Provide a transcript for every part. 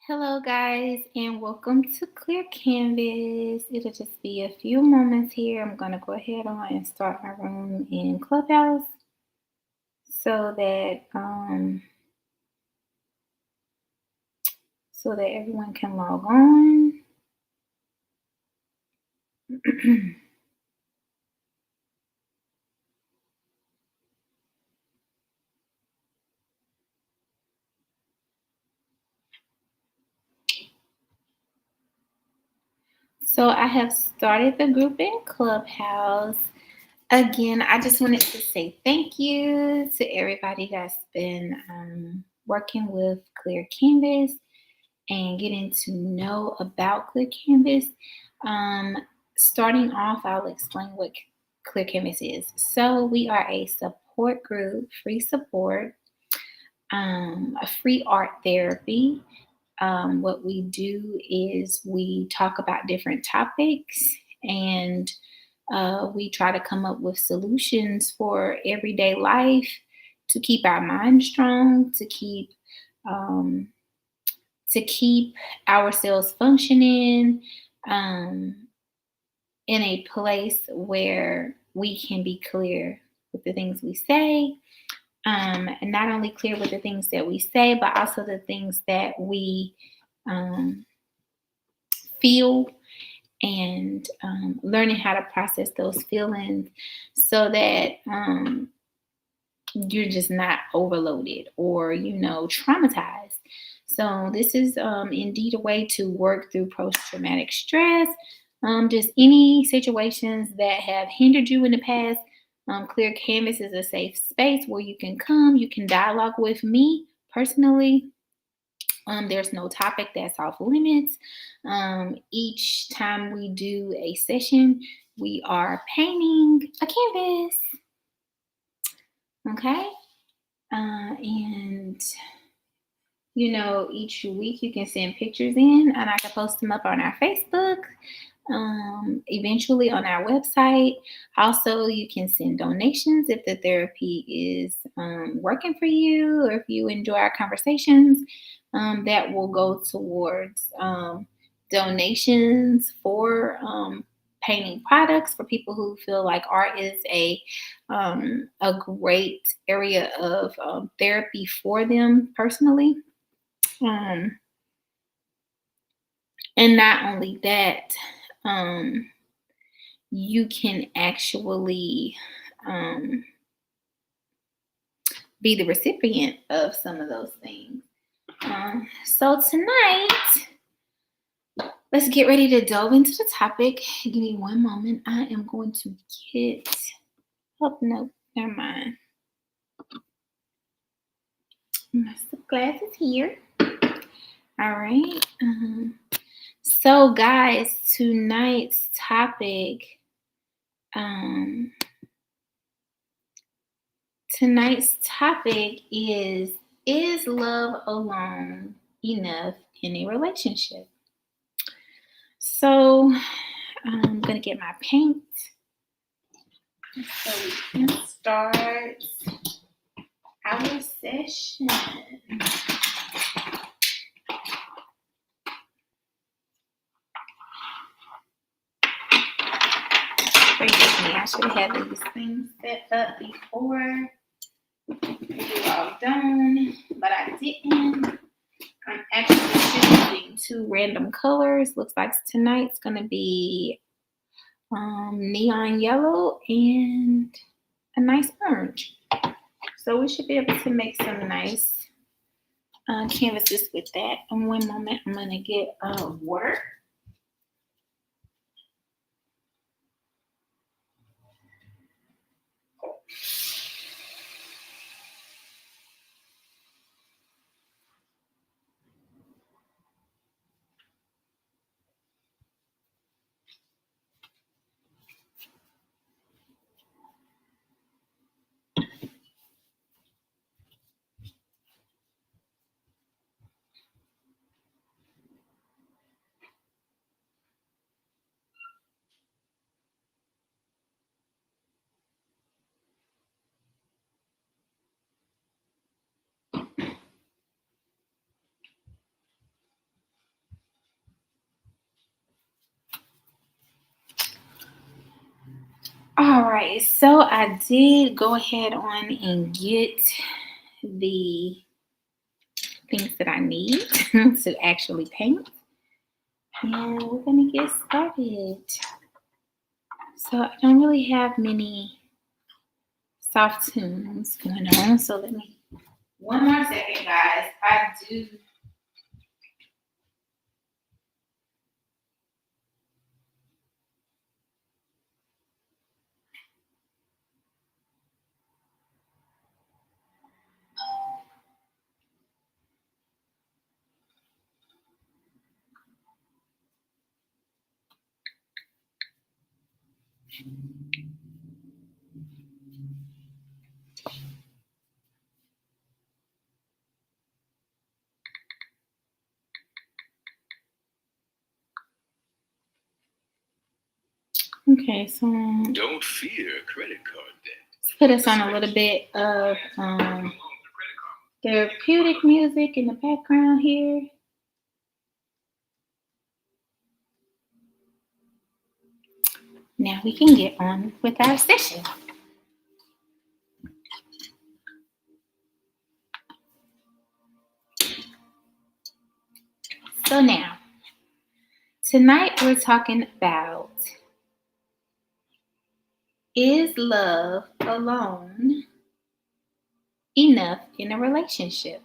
Hello, guys, and welcome to ClearCanvas. It'll just be a few moments here. I'm going to go ahead on and start my room in Clubhouse so that everyone can log on. So I have started the group in Clubhouse. Again, I just wanted to say thank you to everybody that's been working with ClearCanvas and getting to know about ClearCanvas. Starting off, I'll explain what ClearCanvas is. So we are a support group, free support, a free art therapy. What we do is we talk about different topics and we try to come up with solutions for everyday life to keep our mind strong, um, to keep ourselves functioning in a place where we can be clear with the things we say, and not only clear with the things that we say, but also the things that we feel, and learning how to process those feelings so that you're just not overloaded or traumatized. So this is indeed a way to work through post-traumatic stress, just any situations that have hindered you in the past. ClearCanvas is a safe space where you can come, you can dialogue with me personally. There's no topic that's off limits. Each time we do a session, we are painting a canvas. Okay. And each week you can send pictures in and I can post them up on our Facebook, eventually on our website. Also, you can send donations if the therapy is working for you or if you enjoy our conversations. That will go towards donations for painting products for people who feel like art is a great area of therapy for them personally. And not only that, you can actually be the recipient of some of those things. So tonight, let's get ready to delve into the topic. Give me one moment. I am going to get up. No, never mind. My glasses here. All right. So, guys, tonight's topic. Is love alone enough in a relationship? So I'm gonna get my paint so we can start our session. Forgive me, I should have had these things set up before we all done, but I didn't. I'm actually choosing two random colors. Looks like tonight's gonna be neon yellow and a nice orange. So we should be able to make some nice canvases with that. In one moment, I'm gonna get water. All right, so I did go ahead on and get the things that I need to actually paint, and we're gonna get started. So I don't really have many soft tunes going on, so let me, one more second, guys. I do. Okay, so Don't fear credit card debt. let's put us on a little bit of therapeutic music in the background here. Now we can get on with our session. So now, tonight we're talking about, is love alone enough in a relationship?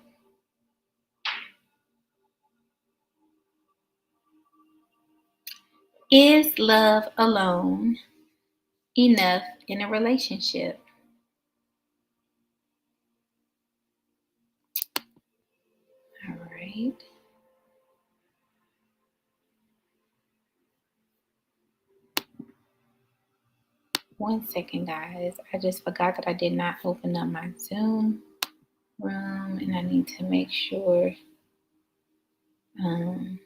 Is love alone enough in a relationship? All right. One second, guys. I just forgot that I did not open up my Zoom room, and I need to make sure um,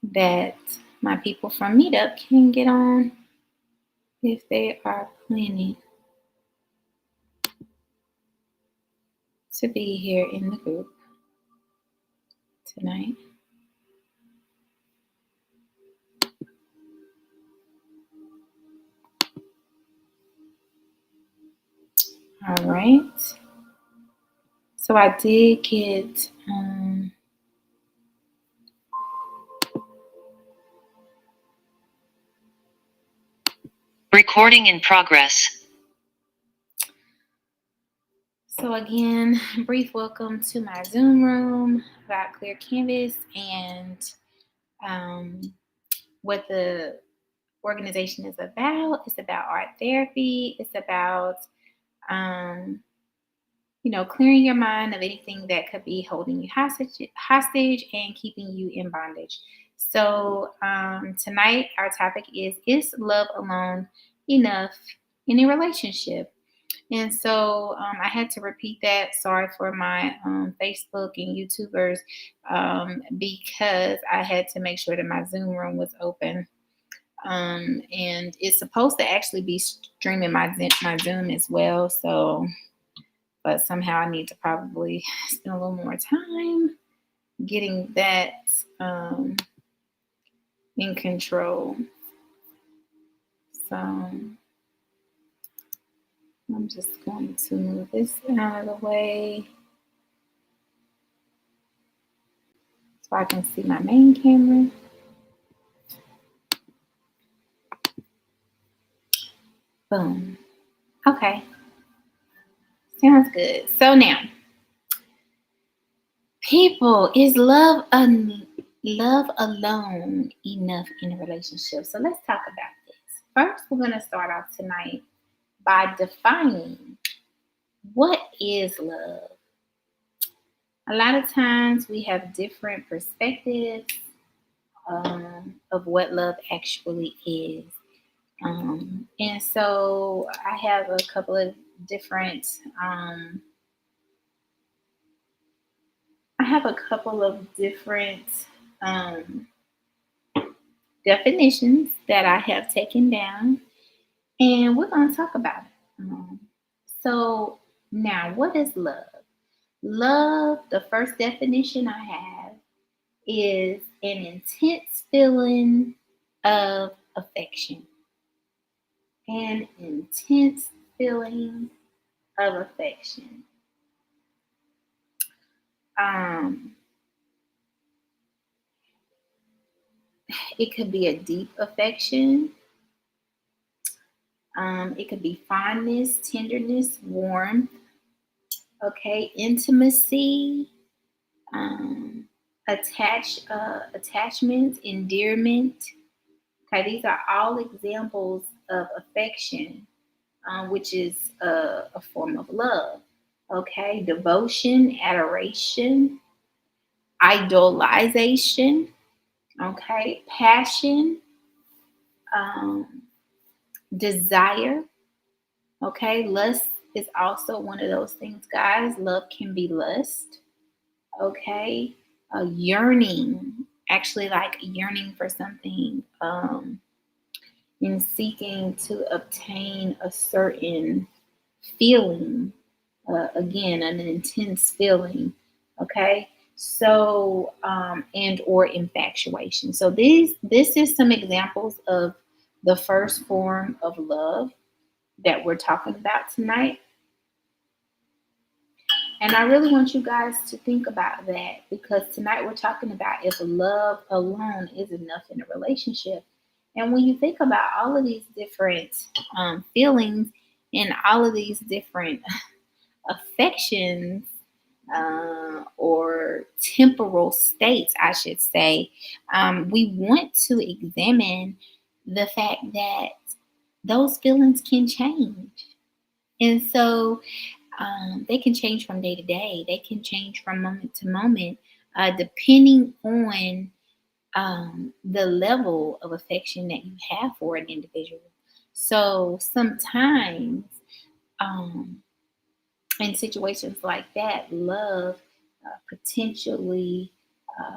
that my people from Meetup can get on if they are planning to be here in the group tonight. All right. So I did get Recording in progress. So again, brief welcome to my Zoom room about ClearCanvas and what the organization is about. It's about art therapy. It's about clearing your mind of anything that could be holding you hostage and keeping you in bondage. So tonight our topic is love alone enough in a relationship? And so I had to repeat that. Sorry for my Facebook and YouTubers, because I had to make sure that my Zoom room was open. And it's supposed to actually be streaming my Zoom as well. So, but somehow I need to probably spend a little more time getting that in control. So I'm just going to move this out of the way so I can see my main camera. Boom. Okay. Sounds good. So now, people, is love alone enough in a relationship? So let's talk about this. First, we're going to start off tonight by defining what is love. A lot of times we have different perspectives of what love actually is. And so I have a couple of different um, definitions that I have taken down, and we're going to talk about it. So now, what is love? Love, the first definition I have, is an intense feeling of affection. an intense feeling of affection. Um, it could be a deep affection. It could be fondness, tenderness, warmth, okay, intimacy, um, attachment, endearment. Okay, these are all examples of affection, which is a form of love. Okay, devotion, adoration, idolization. Okay, passion, um, desire. Okay, lust is also one of those things, guys. Love can be lust. Okay, yearning, actually, like yearning for something, and seeking to obtain a certain feeling, again, an intense feeling. Okay, so and or infatuation. So this is some examples of the first form of love that we're talking about tonight. And I really want you guys to think about that, because tonight we're talking about if love alone is enough in a relationship. And when you think about all of these different feelings and all of these different affections, or temporal states, I should say, we want to examine the fact that those feelings can change. And so they can change from day to day, they can change from moment to moment, depending on the level of affection that you have for an individual. So sometimes, um, in situations like that, love potentially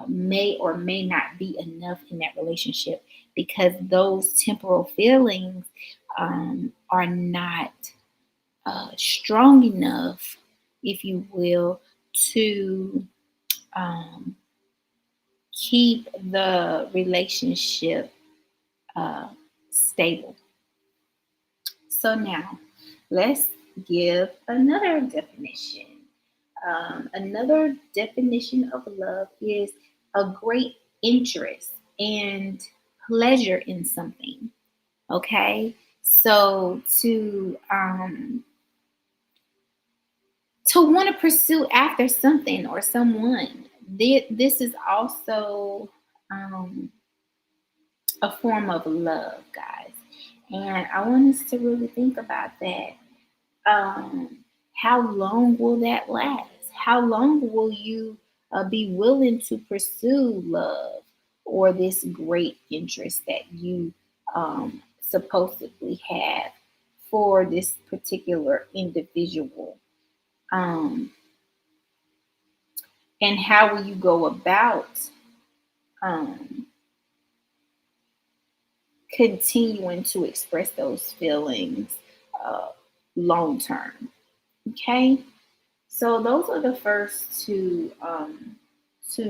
may or may not be enough in that relationship, because those temporal feelings are not strong enough, if you will, to um, keep the relationship uh, stable. So now let's give another definition. Another definition of love is a great interest and pleasure in something. Okay, so to want to pursue after something or someone. This is also um, a form of love, guys. And I want us to really think about that. How long will that last? How long will you be willing to pursue love or this great interest that you supposedly have for this particular individual? Um, and how will you go about um, continuing to express those feelings uh, long term? Okay, so those are the first two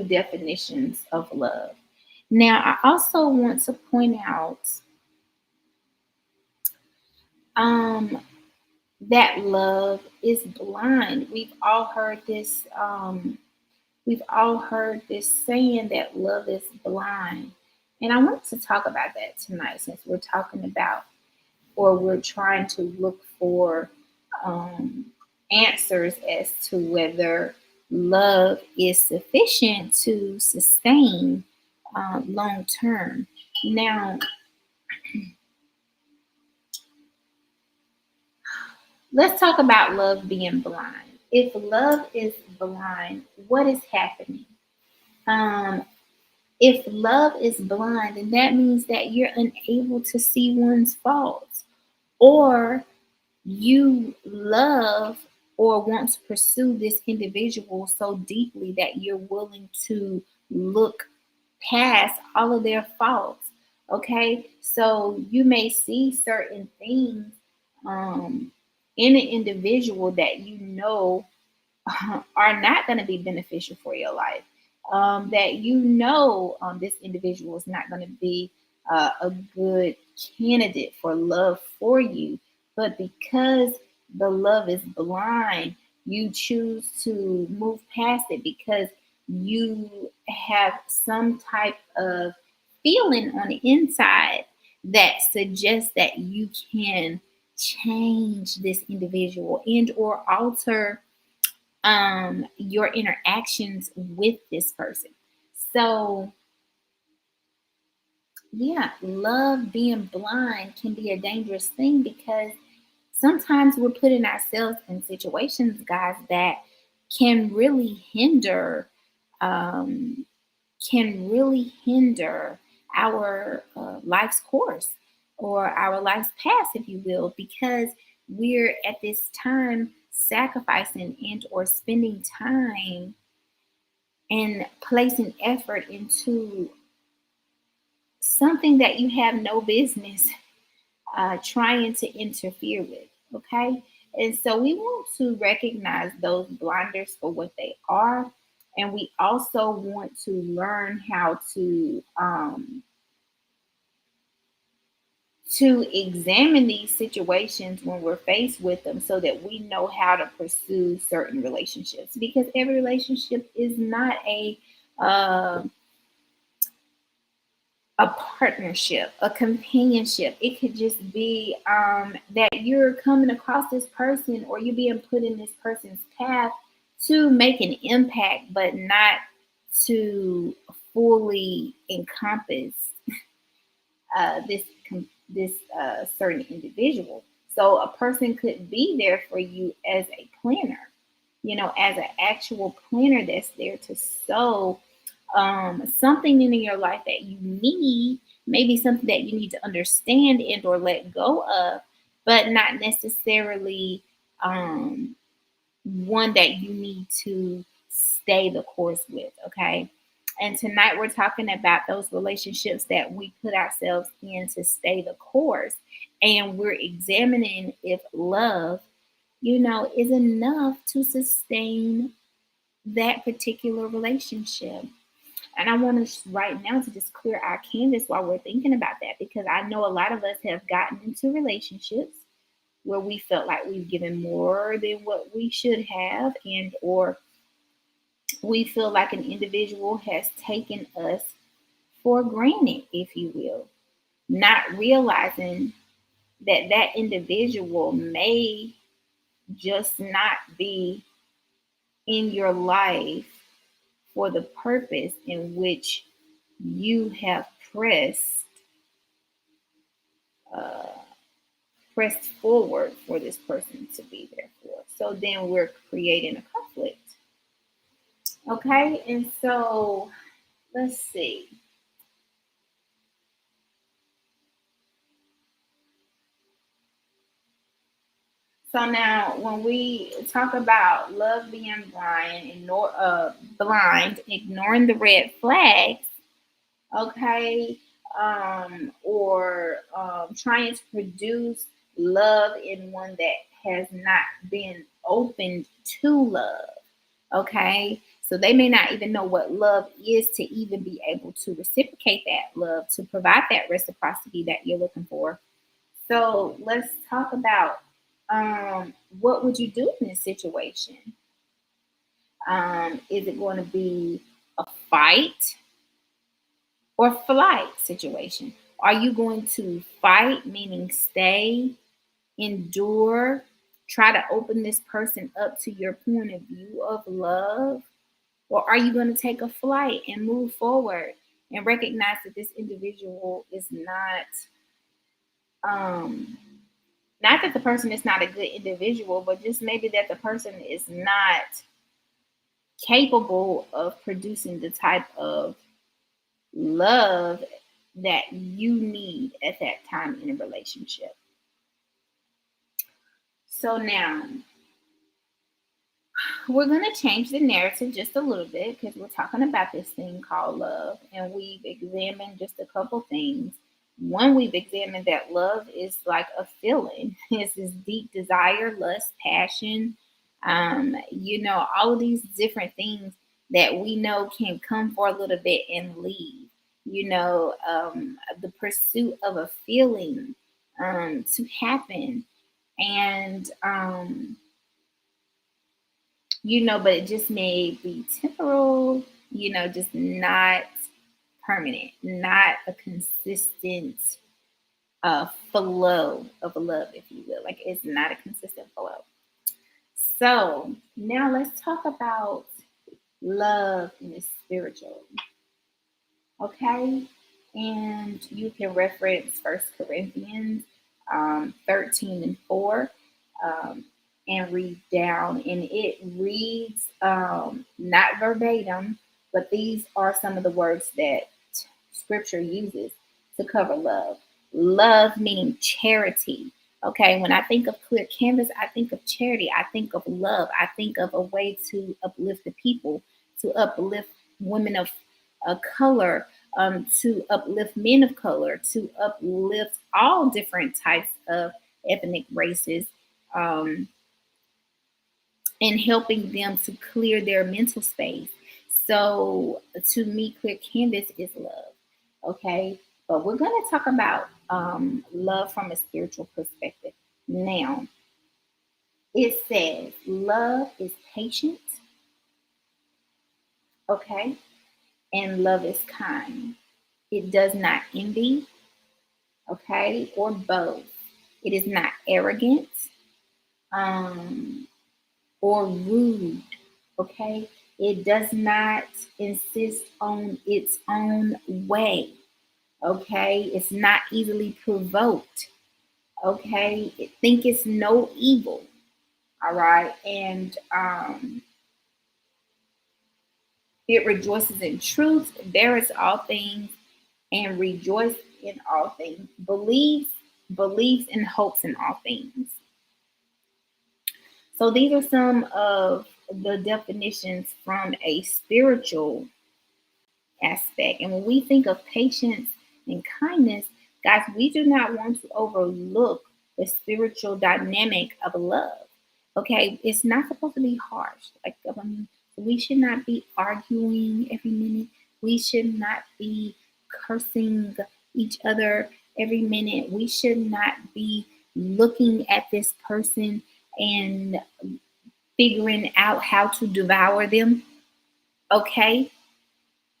definitions of love. Now, I also want to point out um, that love is blind. We've all heard this. We've all heard this saying that love is blind. And I want to talk about that tonight, since we're talking about, or we're trying to look for um, answers as to whether love is sufficient to sustain long term. Now, let's talk about love being blind. If love is blind, what is happening? Um, if love is blind, then that means that you're unable to see one's faults, or you love or want to pursue this individual so deeply that you're willing to look past all of their faults. Okay, so you may see certain things um, in an individual that you know are not going to be beneficial for your life. That you know this individual is not going to be a good candidate for love for you. But because the love is blind, you choose to move past it because you have some type of feeling on the inside that suggests that you can change this individual and or alter your interactions with this person. So yeah, love being blind can be a dangerous thing because sometimes we're putting ourselves in situations, guys, that can really hinder, um, our life's course or our life's path, if you will, because we're at this time sacrificing and or spending time and placing effort into something that you have no business trying to interfere with. Okay. And so we want to recognize those blinders for what they are. And we also want to learn how to examine these situations when we're faced with them so that we know how to pursue certain relationships because every relationship is not uh, a partnership, a companionship. It could just be that you're coming across this person or you're being put in this person's path to make an impact, but not to fully encompass this certain individual. So a person could be there for you as a planner, as an actual planner that's there to sow something in your life that you need, maybe something that you need to understand and or let go of, but not necessarily um, one that you need to stay the course with. Okay. And tonight we're talking about those relationships that we put ourselves in to stay the course. And we're examining if love, is enough to sustain that particular relationship. And I want us right now to just clear our canvas while we're thinking about that because I know a lot of us have gotten into relationships where we felt like we've given more than what we should have and or we feel like an individual has taken us for granted, if you will, not realizing that that individual may just not be in your life for the purpose in which you have uh, pressed forward for this person to be there for. So then we're creating a conflict. Okay, and so let's see. So now, when we talk about love being blind, ignoring the red flags, okay, or trying to produce love in one that has not been opened to love, okay. So they may not even know what love is to even be able to reciprocate that love, to provide that reciprocity that you're looking for. So let's talk about what would you do in this situation? Is it going to be a fight or flight situation? Are you going to fight, meaning stay, endure, try to open this person up to your point of view of love? Or are you going to take a flight and move forward and recognize that this individual is um, not that the person is not a good individual, but just maybe that the person is not capable of producing the type of love that you need at that time in a relationship. So now we're going to change the narrative just a little bit because we're talking about this thing called love, and we've examined just a couple things. One, we've examined that love is like a feeling, it's this deep desire, lust, passion, all of these different things that we know can come for a little bit and leave. the pursuit of a feeling to happen. And, but it just may be temporal, just not permanent, not a consistent flow of love, if you will. Like it's not a consistent flow. So now let's talk about love in the spiritual. Okay, and you can reference First Corinthians 13:4 um, and read down, and it reads not verbatim, but these are some of the words that Scripture uses to cover love. Love meaning charity. Okay, when I think of ClearCanvas, I think of charity. I think of love. I think of a way to uplift the people, to uplift women of color, to uplift men of color, to uplift all different types of ethnic races, um, and helping them to clear their mental space. So, to me, ClearCanvas is love. Okay, but we're going to talk about love from a spiritual perspective. Now, it says love is patient, okay, and love is kind. It does not envy, okay, or boast. It is not arrogant um, or rude, okay. It does not insist on its own way, okay. It's not easily provoked, okay. It think it's no evil, all right. And it rejoices in truth, bears all things, and rejoice in all things, believes and hopes in all things. So these are some of the definitions from a spiritual aspect. And when we think of patience and kindness, guys, we do not want to overlook the spiritual dynamic of love. Okay, it's not supposed to be harsh. Like, I mean, we should not be arguing every minute. We should not be cursing each other every minute. We should not be looking at this person and figuring out how to devour them. Okay,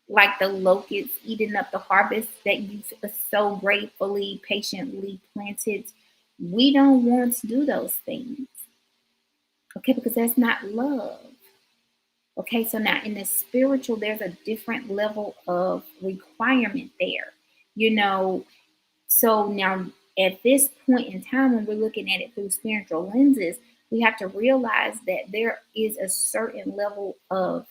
like the locusts eating up the harvest that you so gratefully, patiently planted. We don't want to do those things, okay, because that's not love. Okay, so now in the spiritual, there's a different level of requirement there, you know. So now at this point in time, when we're looking at it through spiritual lenses, we have to realize that there is a certain level of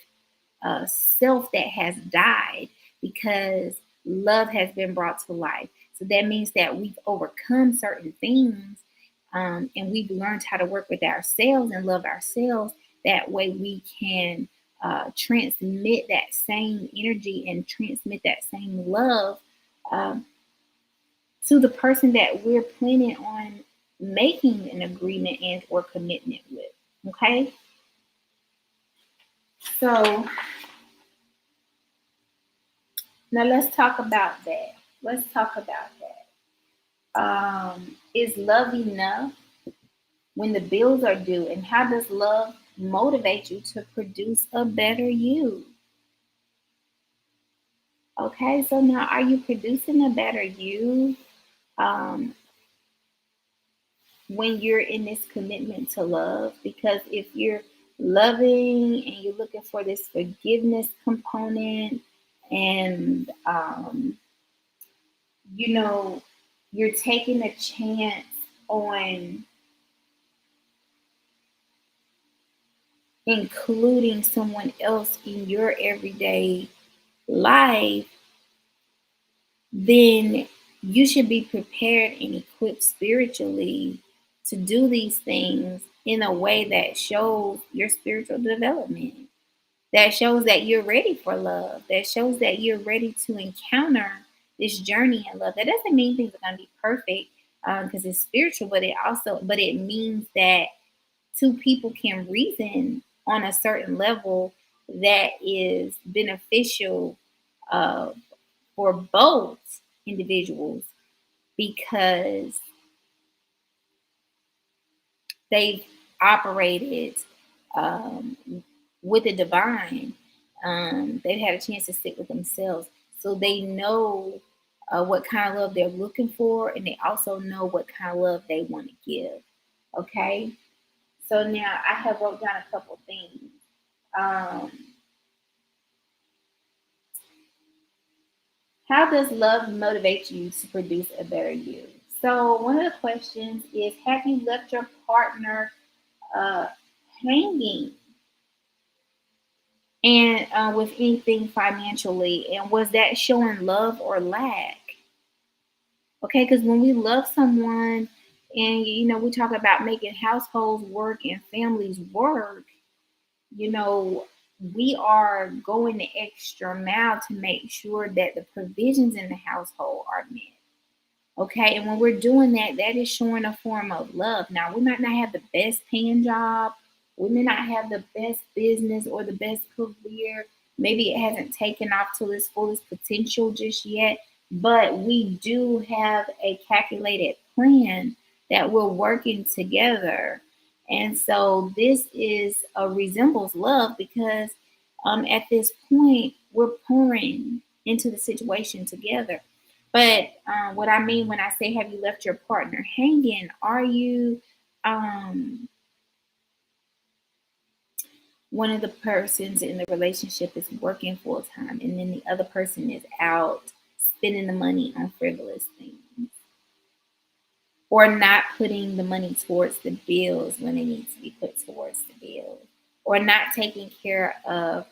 self that has died because love has been brought to life. So that means that we've overcome certain things, and we've learned how to work with ourselves and love ourselves. That way we can transmit that same energy and transmit that same love um, to the person that we're planning on making an agreement and or commitment with. Okay, so now let's talk about that. Let's talk about that. Is love enough when the bills are due? And how does love motivate you to produce a better you? Okay, so now are you producing a better you um, when you're in this commitment to love? Because if you're loving and you're looking for this forgiveness component and you know, you're taking a chance on including someone else in your everyday life, then you should be prepared and equipped spiritually to do these things in a way that shows your spiritual development, that shows that you're ready for love, that shows that you're ready to encounter this journey in love. That doesn't mean things are going to be perfect because it's spiritual, but it means that two people can reason on a certain level that is beneficial uh, for both individuals because they've operated um, with the divine. They've had a chance to sit with themselves, so they know what kind of love they're looking for, and they also know what kind of love they want to give. Okay, so now I have wrote down a couple things. Um, how does love motivate you to produce a better you? So one of the questions is: have you left your partner uh, hanging and with anything financially, and was that showing love or lack? Okay, because when we love someone, and we talk about making households work and families work, you know we are going the extra mile to make sure that the provisions in the household are met. Okay, and when we're doing that, that is showing a form of love. Now, we might not have the best paying job, we may not have the best business or the best career. Maybe it hasn't taken off to its fullest potential just yet, but we do have a calculated plan that we're working together. And so this is resembles love because at this point, we're pouring into the situation together. But what I mean when I say, have you left your partner hanging? Are you um, one of the persons in the relationship is working full time, and then the other person is out spending the money on frivolous things, or not putting the money towards the bills when it needs to be put towards the bills, or not taking care of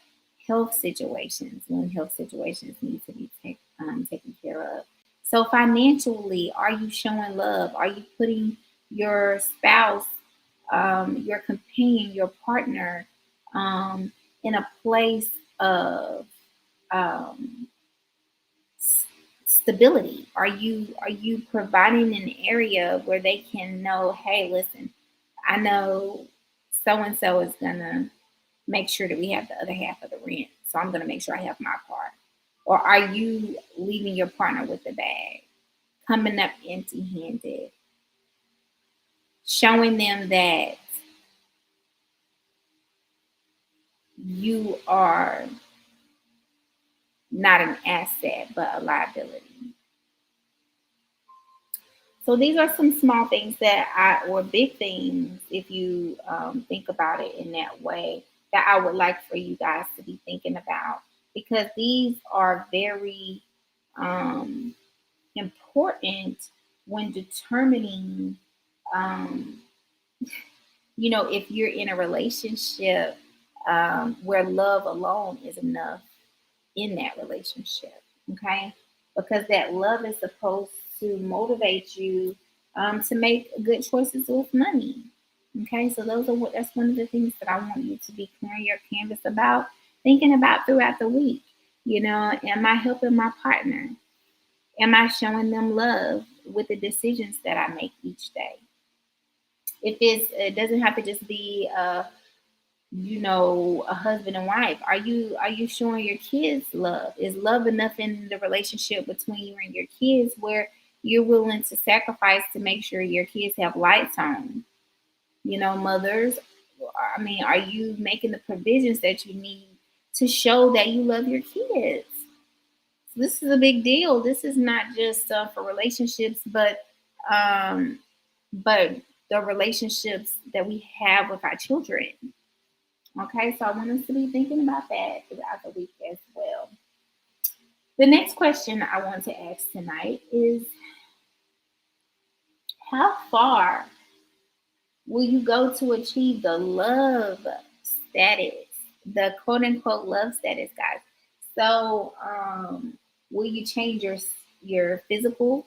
health situations when health situations need to be taken care of. So, financially, are you showing love? Are you putting your spouse, your companion, your partner in a place of um, stability? Are you providing an area where they can know, hey, listen, I know so and so is gonna make sure that we have the other half of the rent, so I'm gonna make sure I have my part. Or are you leaving your partner with the bag, coming up empty-handed, showing them that you are not an asset but a liability? So these are some small things or big things, if you think about it in that way, that I would like for you guys to be thinking about, because these are very um, important when determining, um, if you're in a relationship where love alone is enough in that relationship, okay? Because that love is supposed to motivate you to make good choices with money. Okay, so that's one of the things that I want you to be clearing your canvas about, thinking about throughout the week. Am I helping my partner? Am I showing them love with the decisions that I make each day? It doesn't have to just be a husband and wife. Are you showing your kids love? Is love enough in the relationship between you and your kids where you're willing to sacrifice to make sure your kids have lights on? Mothers, I mean, are you making the provisions that you need to show that you love your kids? So this is a big deal. This is not just for relationships, um, but the relationships that we have with our children. Okay, so I want us to be thinking about that throughout the week as well. The next question I want to ask tonight is: how far will you go to achieve the love status, the quote unquote love status, guys? So, will you change your physical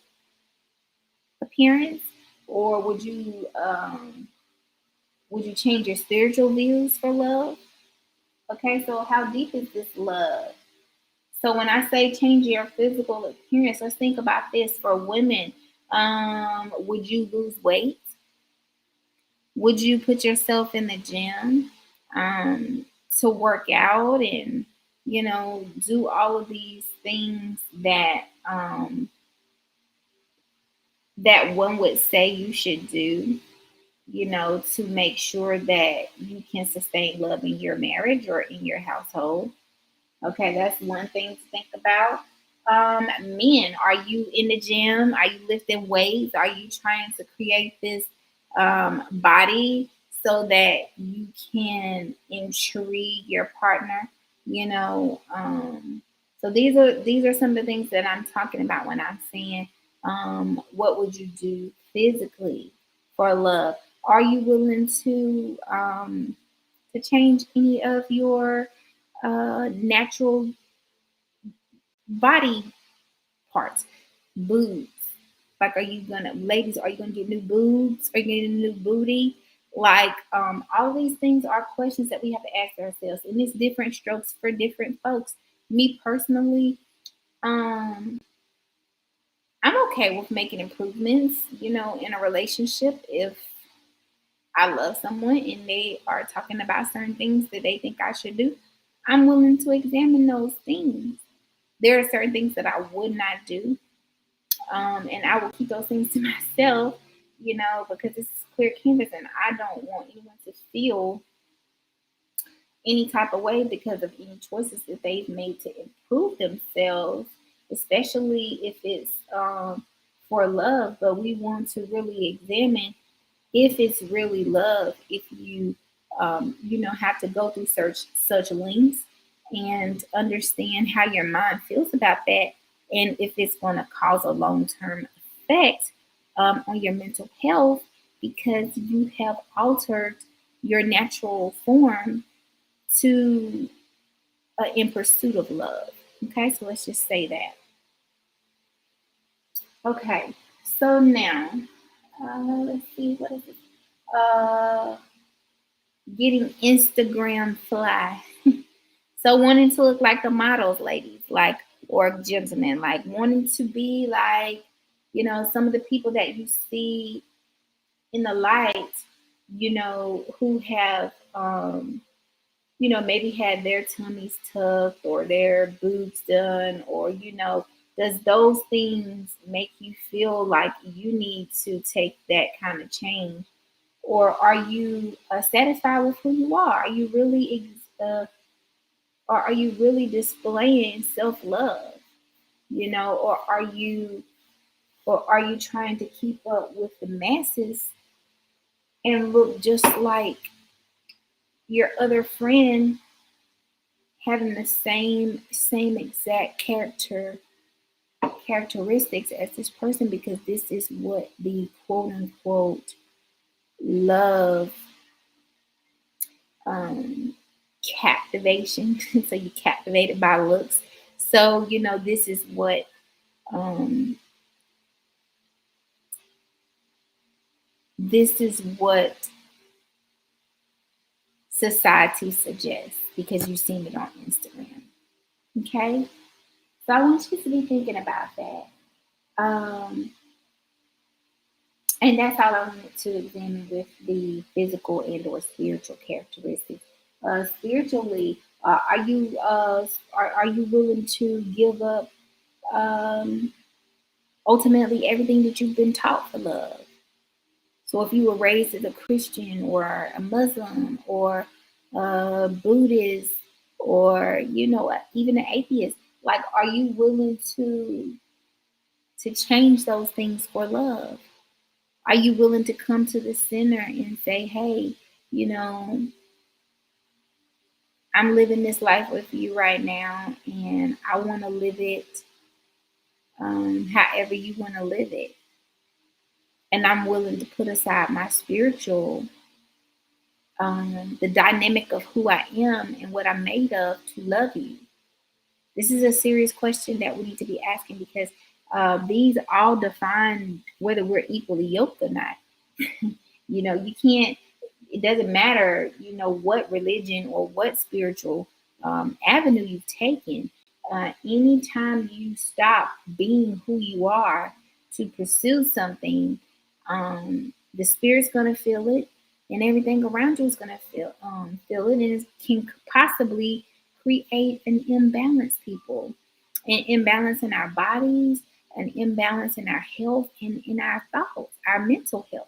appearance, or would you change your spiritual views for love? Okay, so how deep is this love? So when I say change your physical appearance, let's think about this for women. Would you lose weight? Would you put yourself in the gym to work out and do all of these things that one would say you should do, to make sure that you can sustain love in your marriage or in your household. Okay, that's one thing to think about. Men, are you in the gym? Are you lifting weights? Are you trying to create this body so that you can intrigue your partner? You know, so these are some of the things that I'm talking about when I'm saying, what would you do physically for love? Are you willing to change any of your natural body parts, boobs? Like, ladies, are you gonna get new boobs? Are you getting a new booty? Like, all these things are questions that we have to ask ourselves, and it's different strokes for different folks. Me personally, um, I'm okay with making improvements, in a relationship if I love someone and they are talking about certain things that they think I should do. I'm willing to examine those things. There are certain things that I would not do, and I will keep those things to myself, because it's clear canvas, and I don't want anyone to feel any type of way because of any choices that they've made to improve themselves, especially if it's for love. But we want to really examine if it's really love, if you have to go through such links and understand how your mind feels about that, and if it's going to cause a long-term effect on your mental health because you have altered your natural form to in pursuit of love. Okay, so let's just say that. Okay, so now let's see, what is it? Uh, Getting Instagram fly. So wanting to look like the models, ladies, like, or gentlemen, like wanting to be like, some of the people that you see in the light, who have, maybe had their tummies tucked or their boobs done, or, does those things make you feel like you need to take that kind of change? Or are you satisfied with who you are? Or are you really displaying self love? Or are you trying to keep up with the masses and look just like your other friend having the same exact characteristics as this person, because this is what the quote unquote love um, captivation. So you captivated by looks. So um, this is what society suggests because you've seen it on Instagram. Okay, so I want you to be thinking about that. Um, and that's all I wanted to examine with the physical and or spiritual characteristics. Spiritually, are you willing to give up um, ultimately everything that you've been taught for love? So if you were raised as a Christian or a Muslim or a Buddhist or even an atheist, like, are you willing to change those things for love? Are you willing to come to the center and say, hey, you know, I'm living this life with you right now, and I want to live it however you want to live it. And I'm willing to put aside my spiritual, the dynamic of who I am and what I'm made of to love you. This is a serious question that we need to be asking, because these all define whether we're equally yoked or not. You can't, it doesn't matter, what religion or what spiritual avenue you've taken. Anytime you stop being who you are to pursue something, the spirit's going to feel it, and everything around you is going to feel it, and it can possibly create an imbalance, people, an imbalance in our bodies, an imbalance in our health and in our thoughts, our mental health.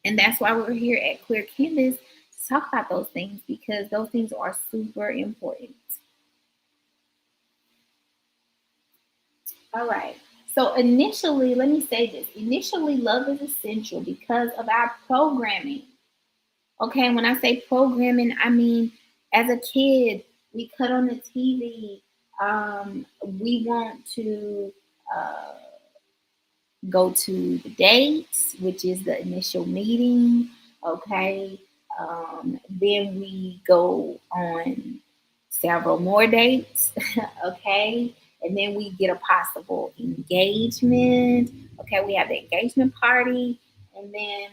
And that's why we're here at Clear Canvas to talk about those things, because those things are super important. All right. So initially, let me say this. Initially, love is essential because of our programming. Okay, when I say programming, I mean as a kid, we cut on the TV. We want to uh, go to the dates, which is the initial meeting. Okay. Then we go on several more dates. Okay. And then we get a possible engagement. Okay. We have the engagement party. And then,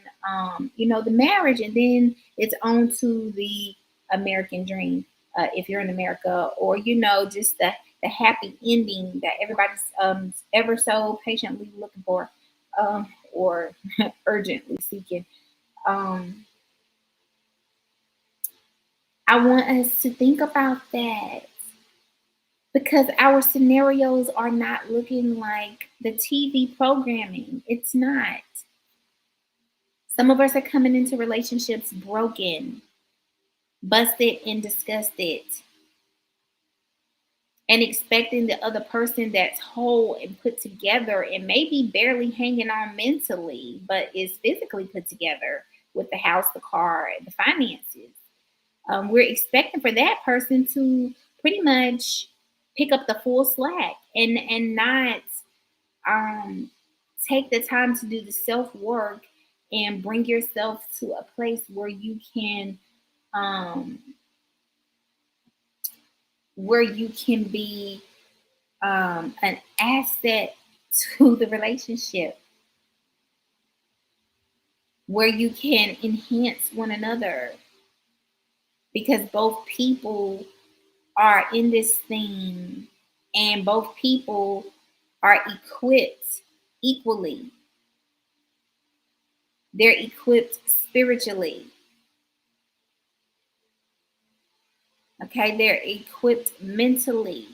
the marriage. And then it's on to the American dream. If you're in America, or, just the happy ending that everybody's ever so patiently looking for, or urgently seeking. Um, I want us to think about that, because our scenarios are not looking like the TV programming. It's not. Some of us are coming into relationships broken, busted, and disgusted, and expecting the other person that's whole and put together and maybe barely hanging on mentally, but is physically put together with the house, the car, and the finances. We're expecting for that person to pretty much pick up the full slack, and not um, take the time to do the self work and bring yourself to a place um, where you can be an asset to the relationship, where you can enhance one another, because both people are in this thing and both people are equipped equally. They're equipped spiritually. Okay, they're equipped mentally,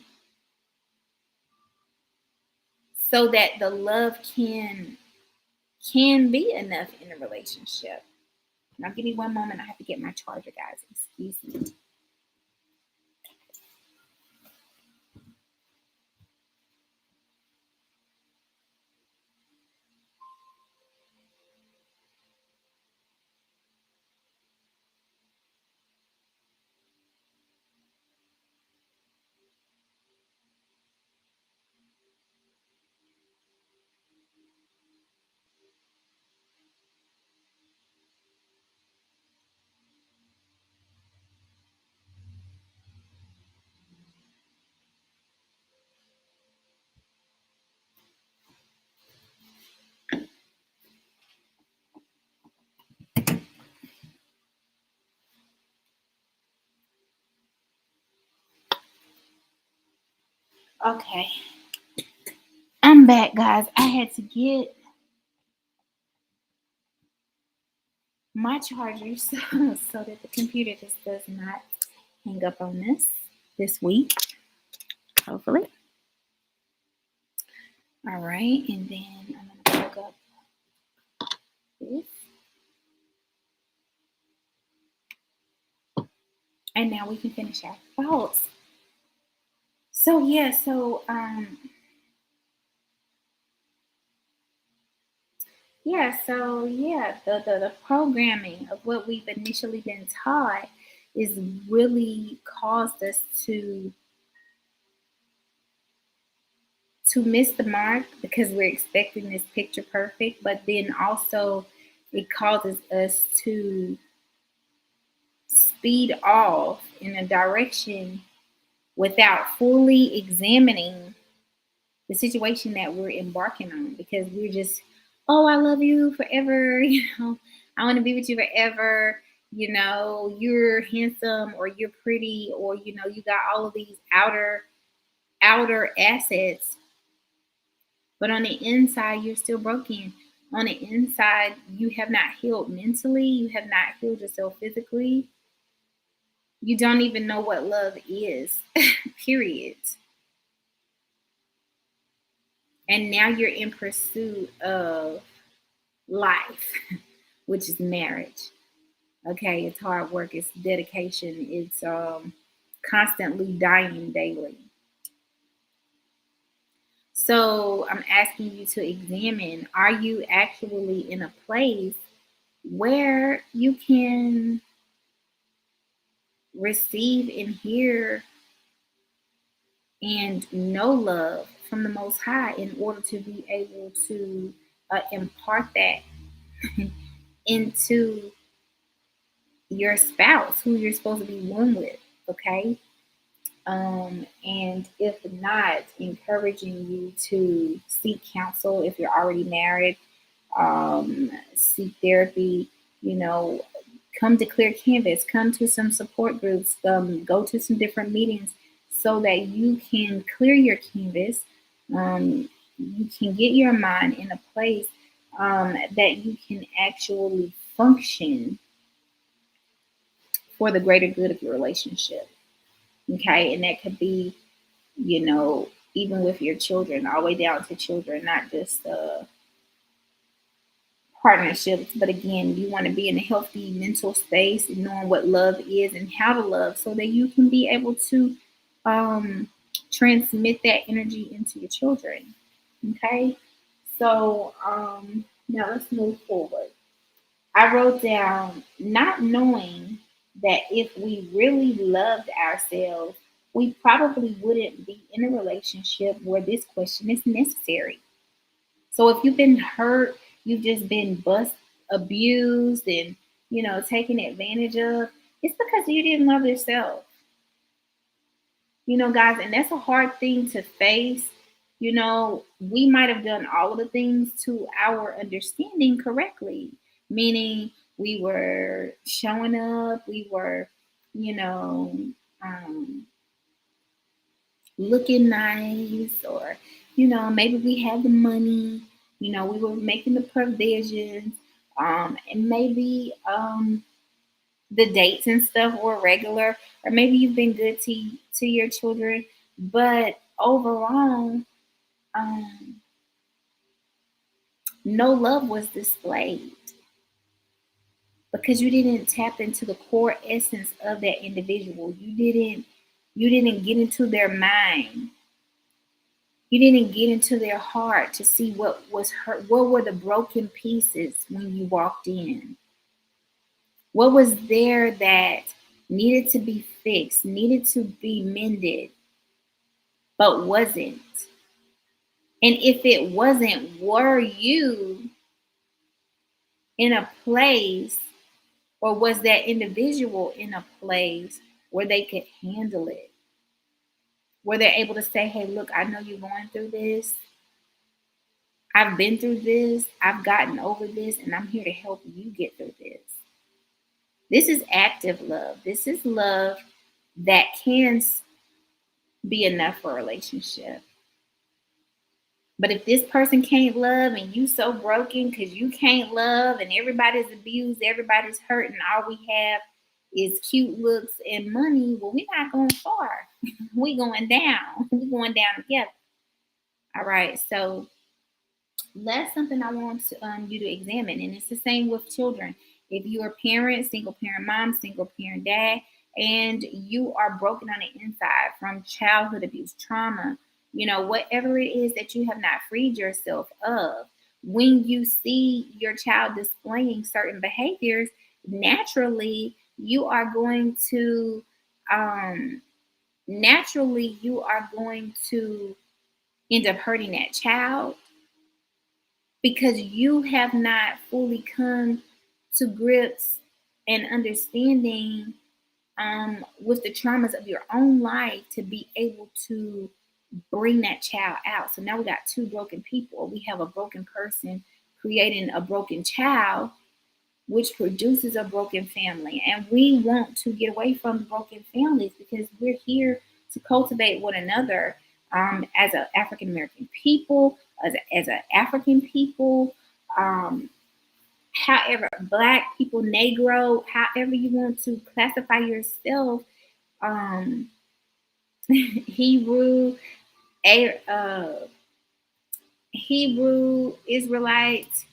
so that the love can be enough in a relationship. Now give me one moment. I have to get my charger, guys. Excuse me. Okay, I'm back, guys. I had to get my charger so that the computer just does not hang up on us this week, hopefully. All right, and then I'm going to plug up this. And now we can finish our thoughts. So yeah, the programming of what we've initially been taught is really caused us to miss the mark, because we're expecting this picture perfect, but then also it causes us to speed off in a direction without fully examining the situation that we're embarking on, because we're just, oh, I love you forever, I want to be with you forever, you're handsome, or you're pretty, or you got all of these outer assets, but on the inside you're still broken. On the inside, you have not healed mentally, you have not healed yourself physically, You don't even know what love is, period. And now you're in pursuit of life, which is marriage. Okay, it's hard work, it's dedication, it's constantly dying daily. So I'm asking you to examine, are you actually in a place where you can receive and hear and know love from the Most High in order to be able to impart that into your spouse who you're supposed to be one with? Okay. And if not, encouraging you to seek counsel if you're already married, seek therapy, you know, come to ClearCanvas, come to some support groups, go to some different meetings so that you can clear your canvas. You can get your mind in a place that you can actually function for the greater good of your relationship. Okay, and that could be, even with your children, all the way down to children, not just partnerships. But again, you want to be in a healthy mental space and knowing what love is and how to love so that you can be able to um, transmit that energy into your children. Okay, so now let's move forward. I wrote down not knowing that if we really loved ourselves, we probably wouldn't be in a relationship where this question is necessary. So if you've been hurt, you've just been abused, and taken advantage of, it's because you didn't love yourself. Guys, and that's a hard thing to face. We might have done all of the things to our understanding correctly, meaning we were showing up, we were, you know, um, looking nice, or, maybe we had the money, we were making the provisions, and maybe the dates and stuff were regular, or maybe you've been good to your children, but overall, um, no love was displayed because you didn't tap into the core essence of that individual. You didn't get into their mind. You didn't get into their heart to see what was hurt. What were the broken pieces when you walked in? What was there that needed to be fixed, needed to be mended, but wasn't? And if it wasn't, were you in a place, or was that individual in a place where they could handle it? Where they're able to say, hey, look, I know you're going through this. I've been through this. I've gotten over this, and I'm here to help you get through this. This is active love. This is love that can be enough for a relationship. But if this person can't love and you so broken because you can't love and everybody's abused, everybody's hurt, and all we have is cute looks and money, well, we're not going far. We going down. We going down together. All right. So that's something I want you to examine. And it's the same with children. If you're a parent, single parent mom, single parent dad, and you are broken on the inside from childhood abuse, trauma, whatever it is that you have not freed yourself of, when you see your child displaying certain behaviors, naturally um, you are going to end up hurting that child because you have not fully come to grips and understanding with the traumas of your own life to be able to bring that child out. So now we got two broken people. We have a broken person creating a broken child, which produces a broken family. And we want to get away from broken families because we're here to cultivate one another as an African American people, as an African people, um, however, Black people, Negro, however you want to classify yourself. um, Hebrew, Hebrew Israelites,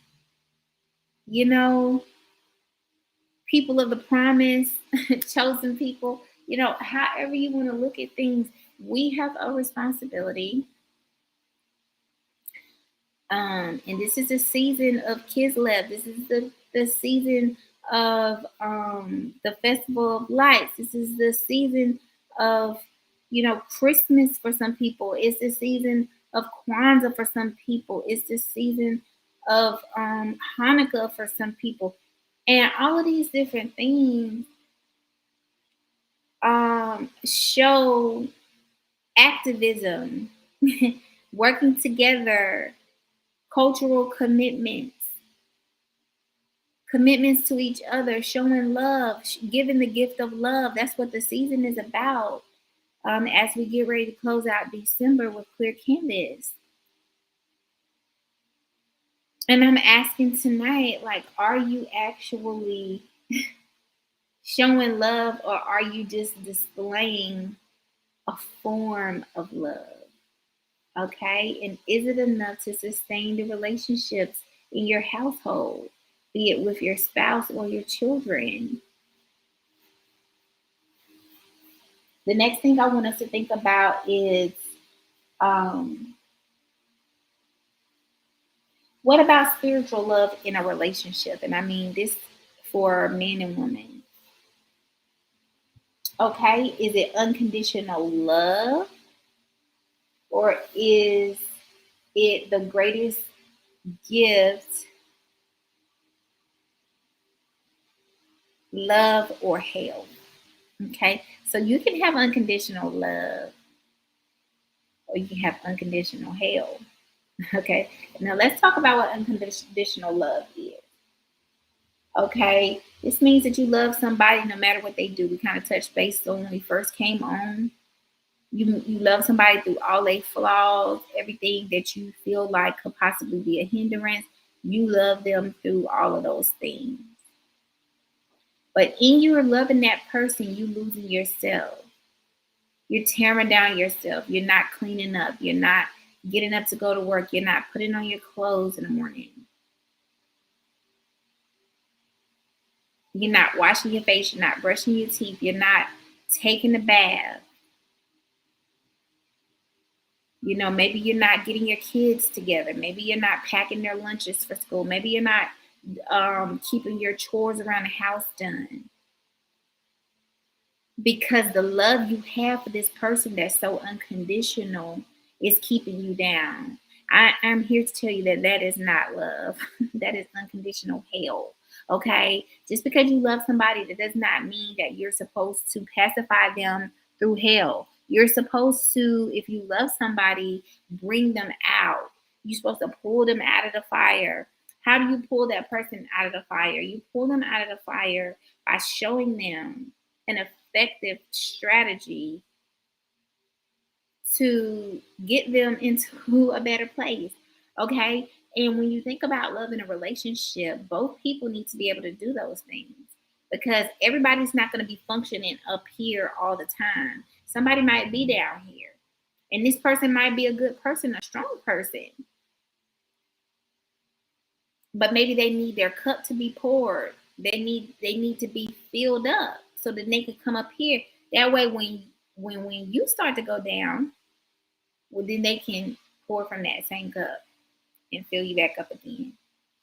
you know, people of the promise, chosen people, however you want to look at things, we have a responsibility. And this is a season of Kislev. This is the season of the Festival of Lights. This is the season of, Christmas for some people. It's the season of Kwanzaa for some people. It's the season of Hanukkah for some people. And all of these different things show activism, working together, cultural commitments to each other, showing love, giving the gift of love. That's what the season is about. As we get ready to close out December with ClearCanvas. And I'm asking tonight, like, are you actually showing love, or are you just displaying a form of love? Okay. And is it enough to sustain the relationships in your household, be it with your spouse or your children? The next thing I want us to think about is um, what about spiritual love in a relationship? And I mean this for men and women. Okay. Is it unconditional love, or is it the greatest gift, love or hell? Okay. So you can have unconditional love, or you can have unconditional hell. Okay. Now let's talk about what unconditional love is. Okay. This means that you love somebody no matter what they do. We kind of touched base on when we first came on. You love somebody through all their flaws, everything that you feel like could possibly be a hindrance. You love them through all of those things. But in your loving that person, you losing yourself. You're tearing down yourself. You're not cleaning up. You're not getting up to go to work. You're not putting on your clothes in the morning. You're not washing your face. You're not brushing your teeth. You're not taking a bath. Maybe you're not getting your kids together. Maybe you're not packing their lunches for school. Maybe you're not keeping your chores around the house done. Because the love you have for this person that's so unconditional is keeping you down. I'm here to tell you that that is not love. That is unconditional hell. Okay? Just because you love somebody, that does not mean that you're supposed to pacify them through hell. You're supposed to, if you love somebody, bring them out. You're supposed to pull them out of the fire. How do you pull that person out of the fire? You pull them out of the fire by showing them an effective strategy to get them into a better place. Okay. And when you think about love in a relationship, both people need to be able to do those things, because everybody's not going to be functioning up here all the time. Somebody might be down here, and this person might be a good person, a strong person, but maybe they need their cup to be poured. They need to be filled up so that they can come up here. That way, when you start to go down, well, then they can pour from that same cup and fill you back up again.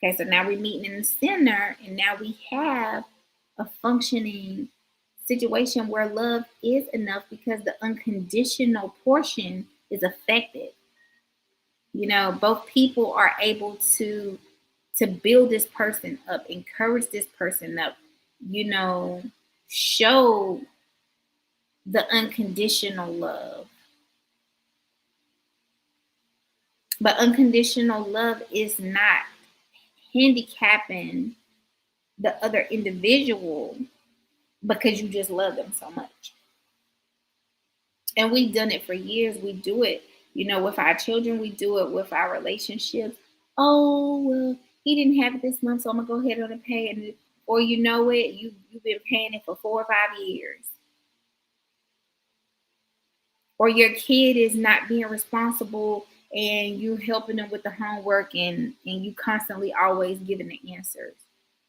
Okay, so now we're meeting in the center, and now we have a functioning situation where love is enough because the unconditional portion is effective. Both people are able to build this person up, encourage this person up, show the unconditional love. But unconditional love is not handicapping the other individual because you just love them so much. And we've done it for years. We do it, with our children. We do it with our relationships. Oh, well, he didn't have it this month, so I'm gonna go ahead and pay it. Or you've been paying it for 4 or 5 years. or your kid is not being responsible and you helping them with the homework and you constantly always giving the answers.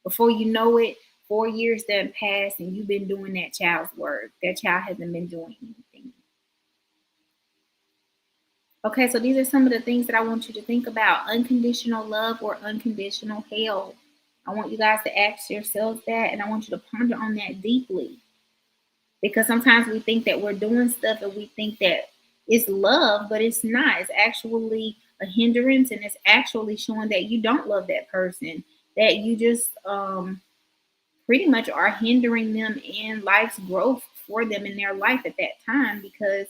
Before you know it, 4 years done passed and you've been doing that child's work. That child hasn't been doing anything. Okay, so these are some of the things that I want you to think about: unconditional love or unconditional hell. I want you guys to ask yourselves that, and I want you to ponder on that deeply. Because sometimes we think that we're doing stuff and we think that it's love, but it's not. It's actually a hindrance, and it's actually showing that you don't love that person, that you just pretty much are hindering them in life's growth for them in their life at that time, because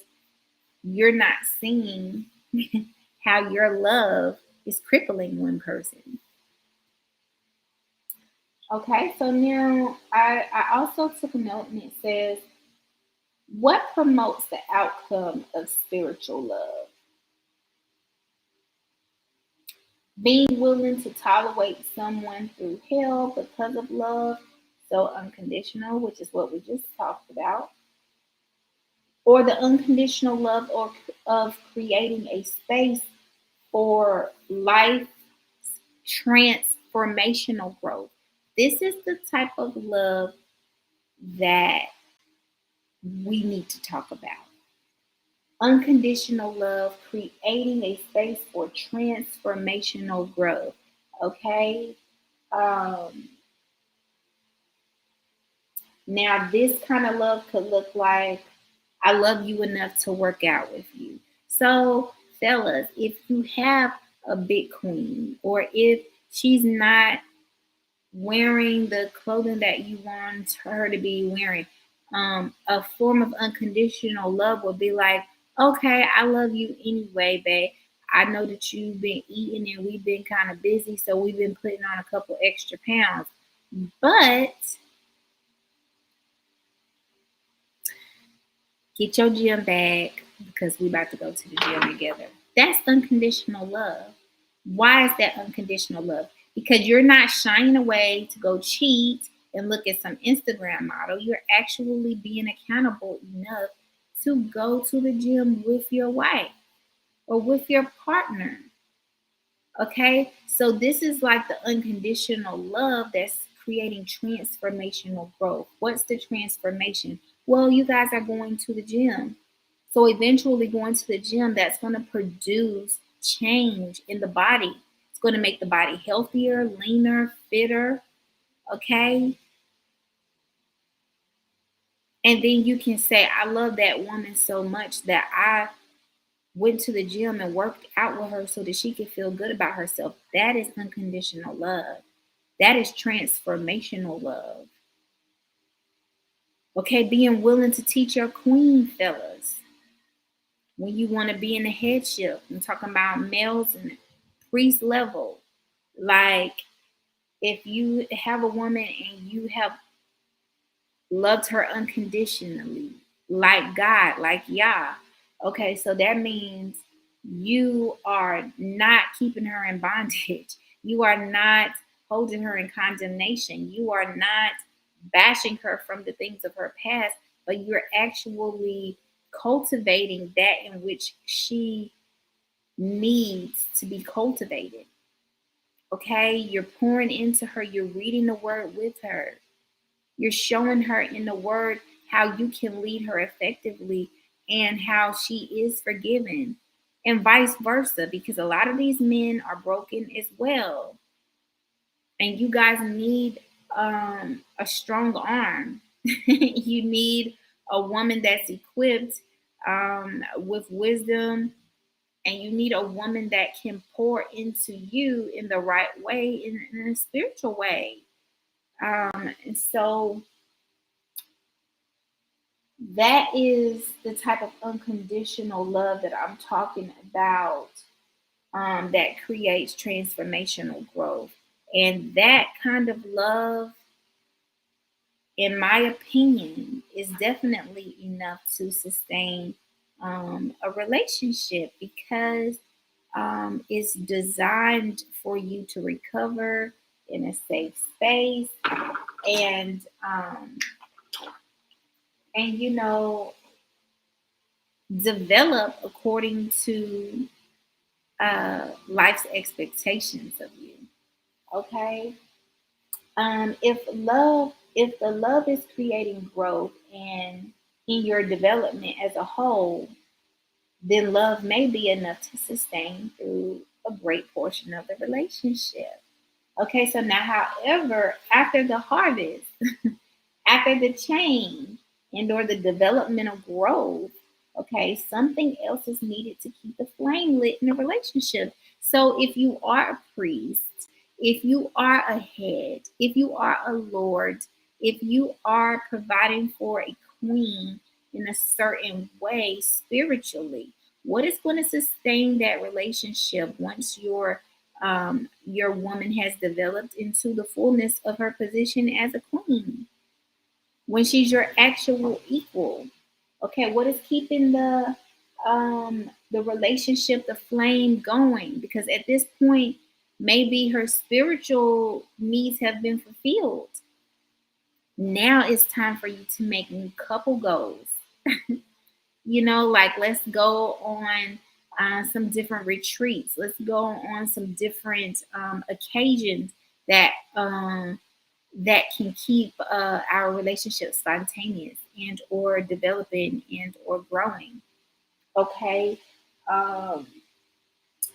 you're not seeing how your love is crippling one person. Okay, so now I also took a note and it says, what promotes the outcome of spiritual love? Being willing to tolerate someone through hell because of love, so unconditional, which is what we just talked about, or the unconditional love of creating a space for life transformational growth. This is the type of love that we need to talk about. Unconditional love, creating a space for transformational growth. Okay. Um, Now, this kind of love could look like, I love you enough to work out with you. So, fellas, if you have a big queen, or if she's not wearing the clothing that you want her to be wearing, a form of unconditional love would be like, okay, I love you anyway, babe. I know that you've been eating and we've been kind of busy, so we've been putting on a couple extra pounds. But get your gym bag because we about to go to the gym together. That's unconditional love. Why is that unconditional love? Because you're not shying away to go cheat and look at some Instagram model. You're actually being accountable enough to go to the gym with your wife or with your partner. Okay, so this is like the unconditional love that's creating transformational growth. What's the transformation? Well, you guys are going to the gym. So eventually, going to the gym, that's going to produce change in the body. It's going to make the body healthier, leaner, fitter. Okay. And then you can say, I love that woman so much that I went to the gym and worked out with her so that she could feel good about herself. That is unconditional love. That is transformational love. Okay, being willing to teach your queen, fellas. When you want to be in the headship, I'm talking about males and priest level. Like, if you have a woman and you have loved her unconditionally, like God, like Yah. Okay, so that means you are not keeping her in bondage. You are not holding her in condemnation. You are not bashing her from the things of her past, but you're actually cultivating that in which she needs to be cultivated. Okay, you're pouring into her, you're reading the word with her. You're showing her in the word how you can lead her effectively and how she is forgiven, and vice versa, because a lot of these men are broken as well. And you guys need a strong arm. You need a woman that's equipped with wisdom, and you need a woman that can pour into you in the right way, in a spiritual way. And so that is the type of unconditional love that I'm talking about, that creates transformational growth. And that kind of love, in my opinion, is definitely enough to sustain a relationship, because it's designed for you to recover in a safe space. And and you know, develop according to life's expectations of you. Okay. If the love is creating growth and in your development as a whole, then love may be enough to sustain through a great portion of the relationship. Okay, so now, however, after the harvest, after the change and or the developmental growth, okay, something else is needed to keep the flame lit in a relationship. So if you are a priest, if you are a head, if you are a lord, if you are providing for a queen in a certain way spiritually, what is going to sustain that relationship once your woman has developed into the fullness of her position as a queen? When she's your actual equal. Okay, what is keeping the relationship, the flame going? Because at this point, maybe her spiritual needs have been fulfilled. Now it's time for you to make new couple goals. Like let's go on some different retreats. Let's go on some different occasions that that can keep our relationship spontaneous and or developing and or growing. Okay. um,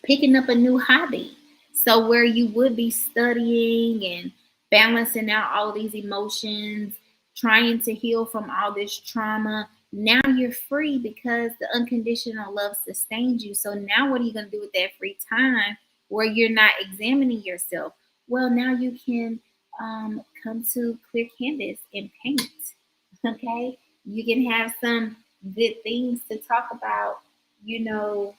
Picking up a new hobby, so where you would be studying and balancing out all these emotions, trying to heal from all this trauma. Now you're free because the unconditional love sustains you. So now what are you going to do with that free time where you're not examining yourself? Well, now you can come to Clear Canvas and paint. Okay, you can have some good things to talk about, you know,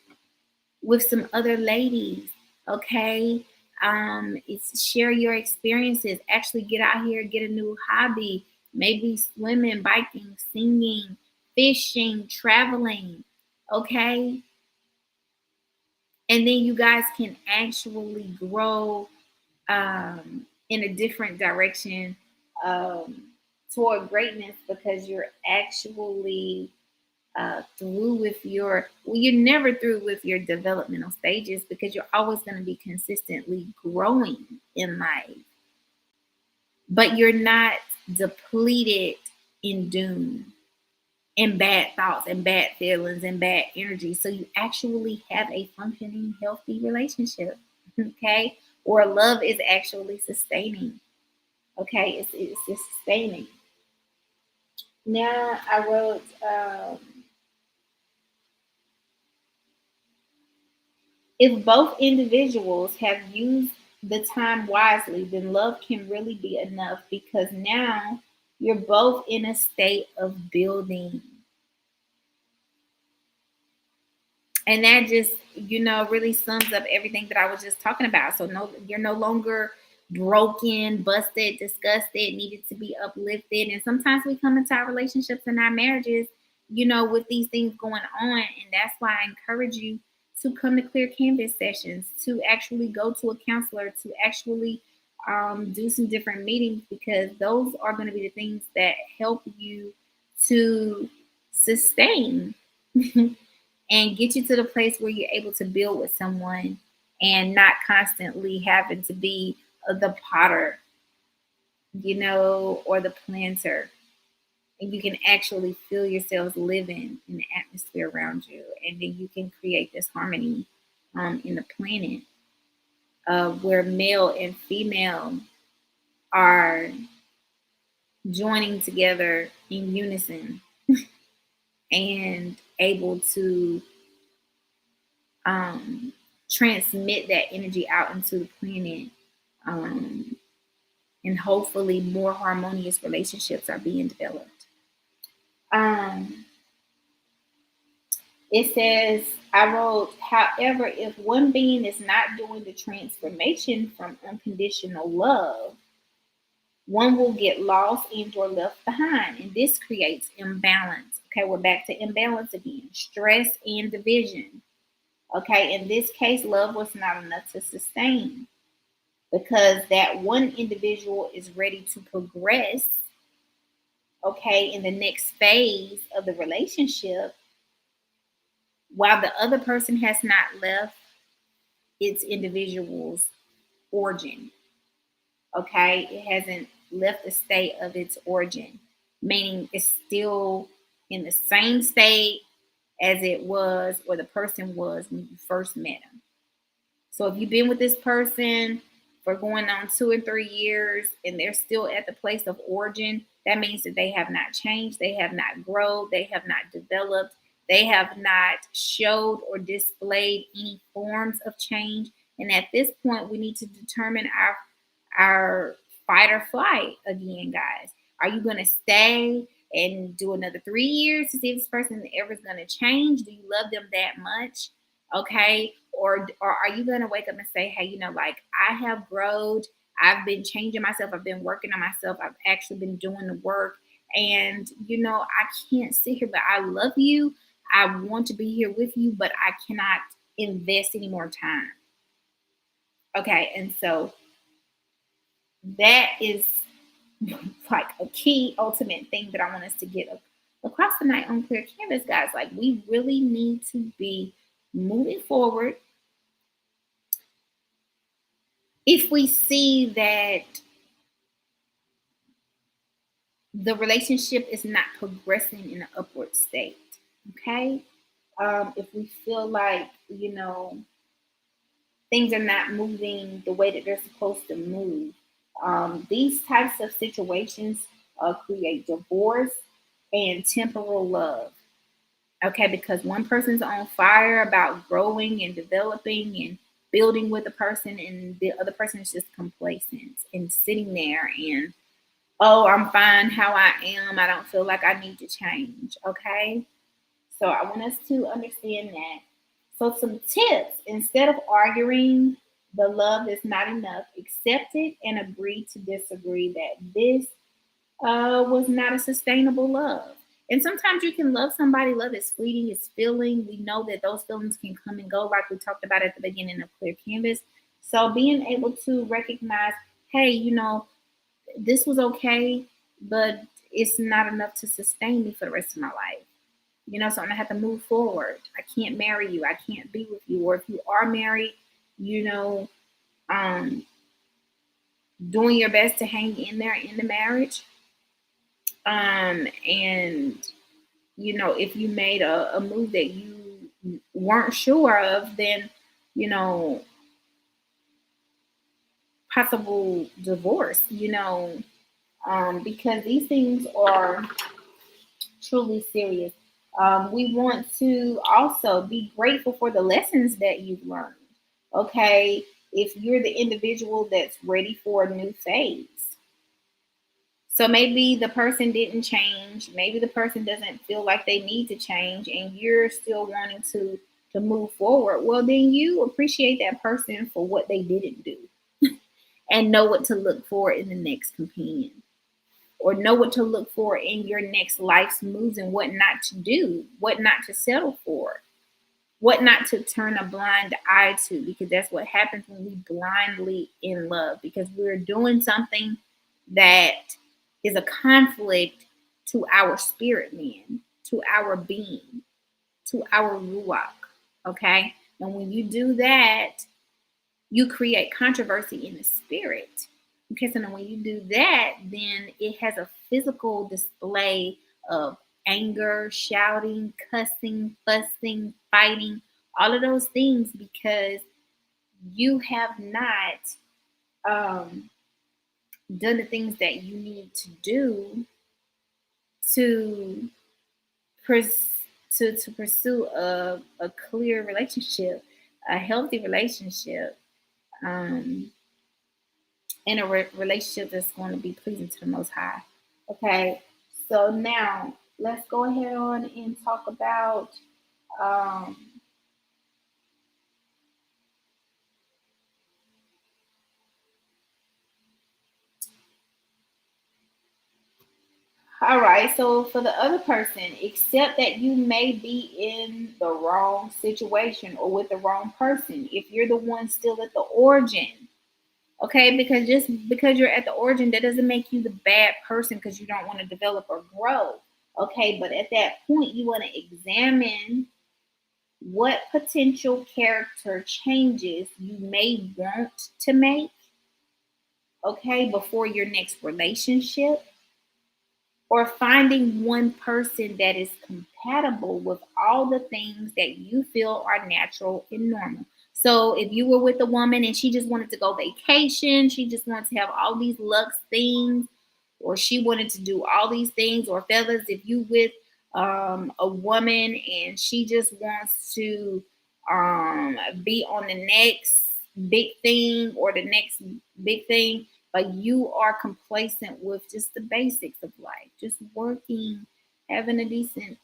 with some other ladies. Okay, it's share your experiences. Actually, get out here, get a new hobby. Maybe swimming, biking, singing, fishing, traveling. Okay, and then you guys can actually grow in a different direction um, toward greatness because you're actually through with you're never through with your developmental stages because you're always going to be consistently growing in life, but you're not depleted in doom and bad thoughts and bad feelings and bad energy. So you actually have a functioning healthy relationship. Okay, or love is actually sustaining. Okay, it's sustaining. Now I wrote if both individuals have used the time wisely, then love can really be enough because now you're both in a state of building. And that just, really sums up everything that I was just talking about. So no, you're no longer broken, busted, disgusted, needed to be uplifted. And sometimes we come into our relationships and our marriages, with these things going on. And that's why I encourage you to come to Clear Canvas sessions, to actually go to a counselor, to actually do some different meetings, because those are going to be the things that help you to sustain and get you to the place where you're able to build with someone and not constantly having to be the potter, or the planter. And you can actually feel yourselves living in the atmosphere around you. And then you can create this harmony in the planet where male and female are joining together in unison and able to um, transmit that energy out into the planet. Um, and hopefully, more harmonious relationships are being developed. Um, it says, I wrote, however, if one being is not doing the transformation from unconditional love, one will get lost and or left behind. And this creates imbalance. Okay, we're back to imbalance again. Stress and division. Okay, in this case, love was not enough to sustain because that one individual is ready to progress, okay, in the next phase of the relationship, while the other person has not left its individual's origin. Okay, it hasn't left the state of its origin, meaning it's still in the same state as it was or the person was when you first met him. So if you've been with this person for going on 2 or 3 years and they're still at the place of origin, that means that they have not changed, they have not grown, they have not developed, they have not showed or displayed any forms of change. And at this point, we need to determine our fight or flight again, guys. Are you going to stay and do another 3 years to see if this person ever is going to change? Do you love them that much? Okay. Or are you going to wake up and say, hey, like I have grown. I've been changing myself. I've been working on myself. I've actually been doing the work. And, I can't sit here, but I love you. I want to be here with you, but I cannot invest any more time. Okay. And so that is like a key ultimate thing that I want us to get across tonight on Clear Canvas, guys. Like we really need to be moving forward. If we see that the relationship is not progressing in an upward state, okay? If we feel like, things are not moving the way that they're supposed to move, these types of situations create divorce and temporal love. Okay, because one person's on fire about growing and developing and building with a person, and the other person is just complacent and sitting there and, oh, I'm fine how I am. I don't feel like I need to change. Okay, so I want us to understand that. So, some tips: instead of arguing, the love is not enough. Accept it and agree to disagree. That this was not a sustainable love. And sometimes you can love somebody. Love is fleeting, it's feeling. We know that those feelings can come and go, like we talked about at the beginning of Clear Canvas. So being able to recognize, hey, this was okay, but it's not enough to sustain me for the rest of my life. So I'm gonna have to move forward. I can't marry you. I can't be with you. Or if you are married, you know, um, doing your best to hang in there in the marriage. And if you made a move that you weren't sure of, then you know, possible divorce. Because these things are truly serious. We want to also be grateful for the lessons that you've learned. Okay, if you're the individual that's ready for a new phase. So maybe the person didn't change. Maybe the person doesn't feel like they need to change, and you're still wanting to move forward. Well, then you appreciate that person for what they didn't do, and know what to look for in the next companion, or know what to look for in your next life's moves, and what not to do, what not to settle for, what not to turn a blind eye to, because that's what happens when we blindly in love, because we're doing something that is a conflict to our spirit man, to our being, to our ruach. Okay. And when you do that, you create controversy in the spirit. Okay, so now when you do that, then it has a physical display of anger, shouting, cussing, fussing, fighting, all of those things, because you have not um, done the things that you need to do to pers- to pursue a clear relationship, a healthy relationship. Um, in a relationship that's going to be pleasing to the Most High. Okay, so now let's go ahead on and talk about. Um, all right, so for the other person, accept that you may be in the wrong situation or with the wrong person. If you're the one still at the origin, okay, because just because you're at the origin, that doesn't make you the bad person because you don't want to develop or grow. Okay, but at that point, you want to examine what potential character changes you may want to make, okay, before your next relationship, or finding one person that is compatible with all the things that you feel are natural and normal. So if you were with a woman and she just wanted to go vacation, she just wants to have all these lux things, or she wanted to do all these things, or fellas, if you with a woman and she just wants to be on the next big thing or the next big thing, but you are complacent with just the basics of life, just working, having a decent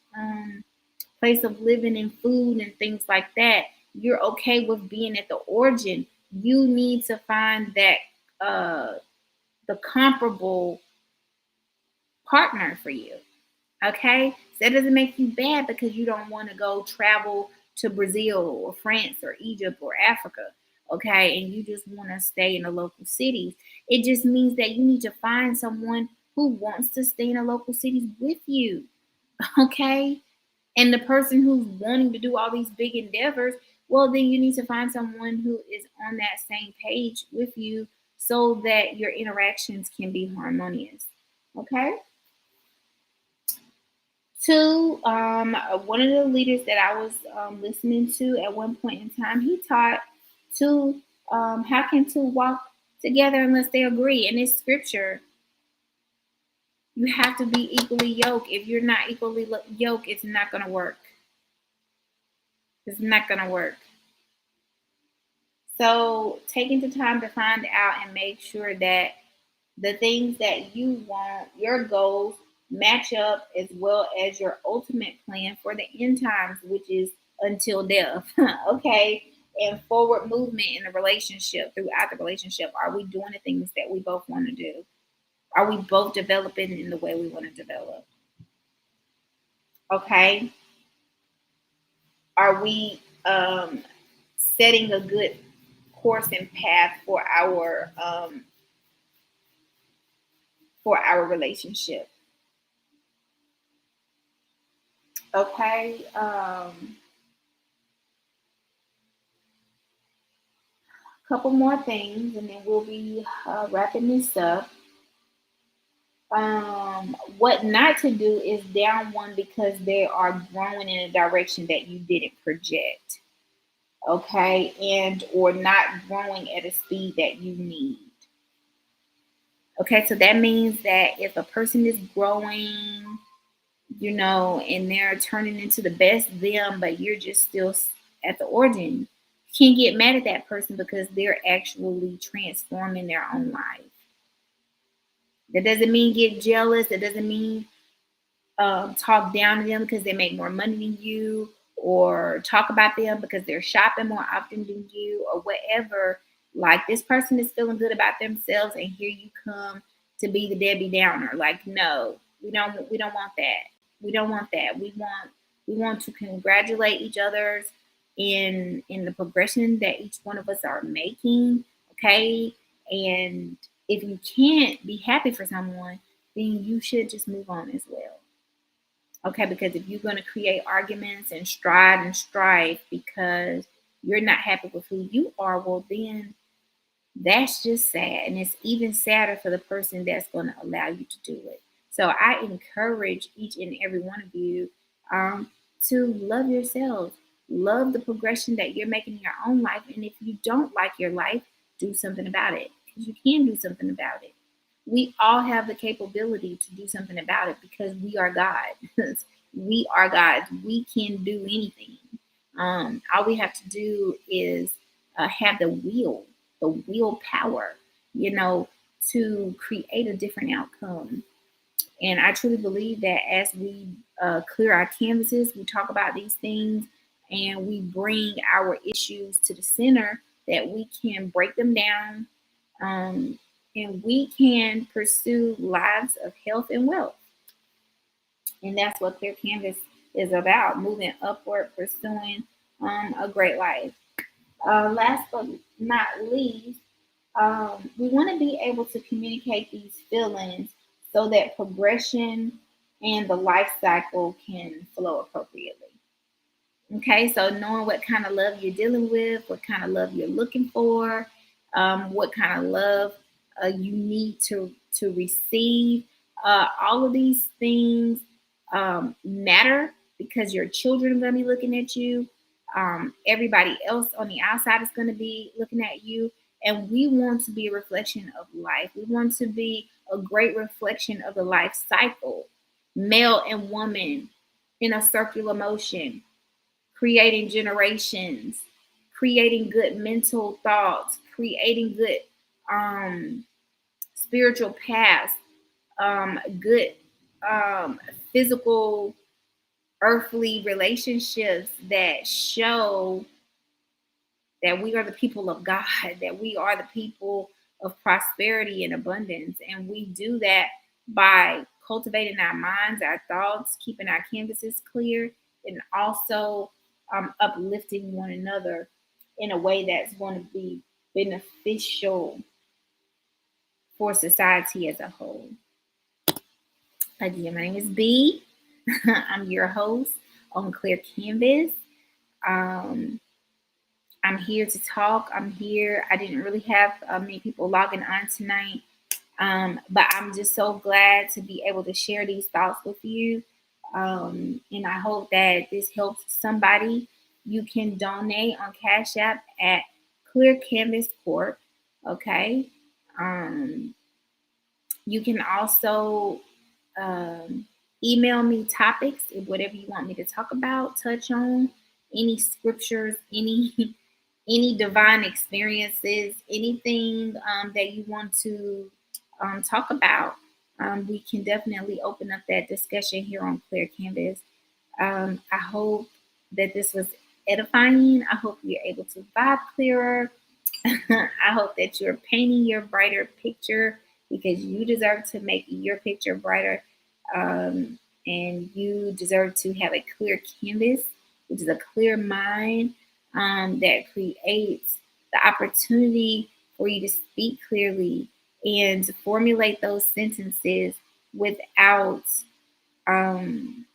place of living and food and things like that. You're okay with being at the origin. You need to find that the comparable partner for you. Okay, so that doesn't make you bad because you don't want to go travel to Brazil or France or Egypt or Africa. Okay, and you just want to stay in the local cities. It just means that you need to find someone who wants to stay in the local cities with you. Okay, and the person who's wanting to do all these big endeavors, well, then you need to find someone who is on that same page with you so that your interactions can be harmonious. Okay. Two, one of the leaders that I was listening to at one point in time, he taught two, how can two walk together unless they agree? In this scripture, you have to be equally yoked. If you're not equally yoked, it's not going to work. It's not going to work. So, taking the time to find out and make sure that the things that you want, your goals, match up as well as your ultimate plan for the end times, which is until death. Okay. And forward movement in the relationship, throughout the relationship. Are we doing the things that we both want to do? Are we both developing in the way we want to develop? Okay. Are we setting a good course and path for our relationship? Okay. Couple more things, and then we'll be wrapping this up. What not to do is down one because they are growing in a direction that you didn't project. Okay, and or not growing at a speed that you need. Okay, so that means that if a person is growing, and they're turning into the best them, but you're just still at the origin, you can't get mad at that person because they're actually transforming their own life. That doesn't mean get jealous. That doesn't mean talk down to them because they make more money than you, or talk about them because they're shopping more often than you, or whatever. Like, this person is feeling good about themselves, and here you come to be the Debbie Downer. Like, no, we don't want that. We don't want that. We want to congratulate each other's in the progression that each one of us are making. Okay, and if you can't be happy for someone, then you should just move on as well. Okay, because if you're going to create arguments and stride and strife because you're not happy with who you are, well, then that's just sad. And it's even sadder for the person that's going to allow you to do it. So I encourage each and every one of you to love yourselves, love the progression that you're making in your own life. And if you don't like your life, do something about it, because you can do something about it. We all have the capability to do something about it because we are God. We are God. We can do anything. All we have to do is have the willpower, you know, to create a different outcome. And I truly believe that as we clear our canvases, we talk about these things, and we bring our issues to the center, that we can break them down, um, and we can pursue lives of health and wealth. And that's what Clear Canvas is about, moving upward, pursuing a great life. Last but not least, we want to be able to communicate these feelings so that progression and the life cycle can flow appropriately. Okay, so knowing what kind of love you're dealing with, what kind of love you're looking for, what kind of love you need to receive, all of these things matter because your children are going to be looking at you. Everybody else on the outside is going to be looking at you, and we want to be a reflection of life. We want to be a great reflection of the life cycle, male and woman in a circular motion, creating generations, creating good mental thoughts, creating good spiritual paths, good physical, earthly relationships that show that we are the people of God, that we are the people of prosperity and abundance. And we do that by cultivating our minds, our thoughts, keeping our canvases clear, and also uplifting one another in a way that's going to be beneficial for society as a whole. Again, my name is B. I'm your host on ClearCanvas. Um, I'm here to talk. I'm here. I didn't really have many people logging on tonight, but I'm just so glad to be able to share these thoughts with you. And I hope that this helps somebody. You can donate on Cash App at Clear Canvas Corp. Okay. Um, you can also email me topics, whatever you want me to talk about, touch on, any scriptures, any any divine experiences, anything that you want to talk about. We can definitely open up that discussion here on Clear Canvas. I hope that this was edifying. I hope you're able to vibe clearer. I hope that you're painting your brighter picture because you deserve to make your picture brighter. And you deserve to have a clear canvas, which is a clear mind that creates the opportunity for you to speak clearly and to formulate those sentences without um,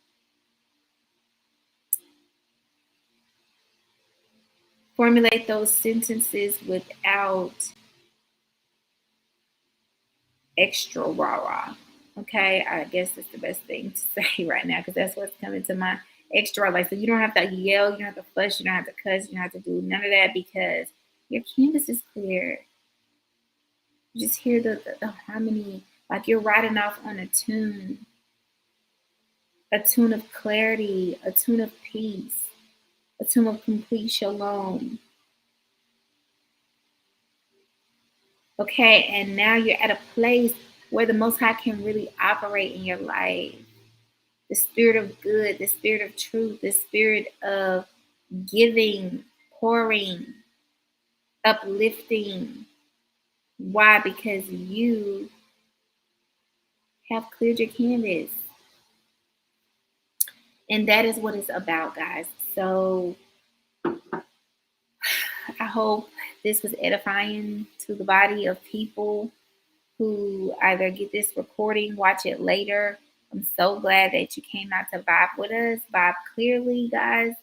formulate those sentences without extra rah. Okay, I guess that's the best thing to say right now because that's what's coming to mind. Extra, like, so you don't have to yell, you don't have to fuss, you don't have to cuss, you don't have to do none of that because your canvas is clear. You just hear the harmony, like you're riding off on a tune of clarity, a tune of peace, a tune of complete shalom. Okay, and now you're at a place where the Most High can really operate in your life. The spirit of good, the spirit of truth, the spirit of giving, pouring, uplifting. Why? Because you have cleared your canvas. And that is what it's about, guys. So I hope this was edifying to the body of people who either get this recording, watch it later. I'm so glad that you came out to vibe with us. Vibe clearly, guys.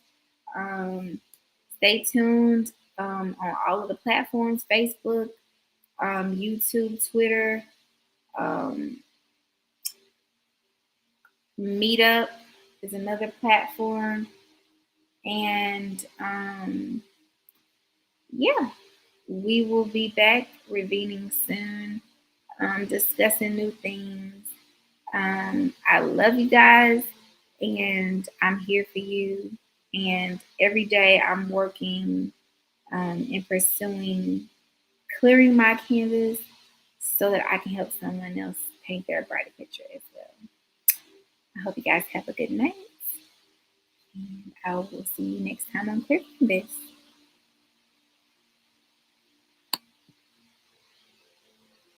Stay tuned on all of the platforms: Facebook, YouTube, Twitter, um, Meetup is another platform. And yeah, we will be back revealing soon, discussing new things. I love you guys, and I'm here for you. And every day I'm working and pursuing clearing my canvas so that I can help someone else paint their brighter picture as well. I hope you guys have a good night, and I will see you next time on Clear Canvas.